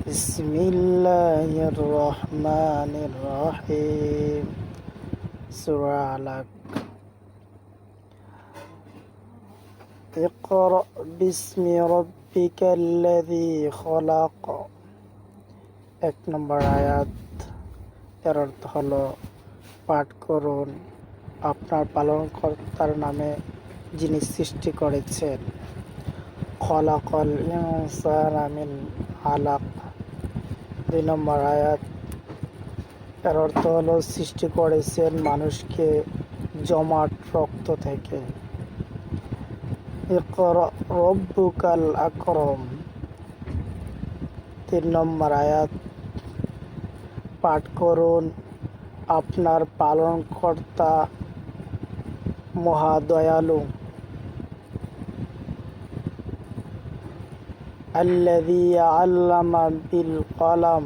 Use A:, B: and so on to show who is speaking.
A: بسم الله الرحمن الرحيم سورة علق اقرأ باسم ربك الذي خلق এক নম্বর আয়াত এর অর্থ হলো পাঠ করুন আপনার পালনকর্তার নামে যিনি সৃষ্টি করেছেন খলাকল ইনসানা মিন আলাক। ২ নম্বর আয়াত এর অর্থ হলো সৃষ্টি করেছেন মানুষকে জমাট রক্ত থেকে। ইকরা রব্বুকাল আকরম। ৩ নম্বর আয়াত পাঠ করুন আপনার পালনকর্তা মহাদয়ালু। আল্লাযী আল্লামা বিল কলম।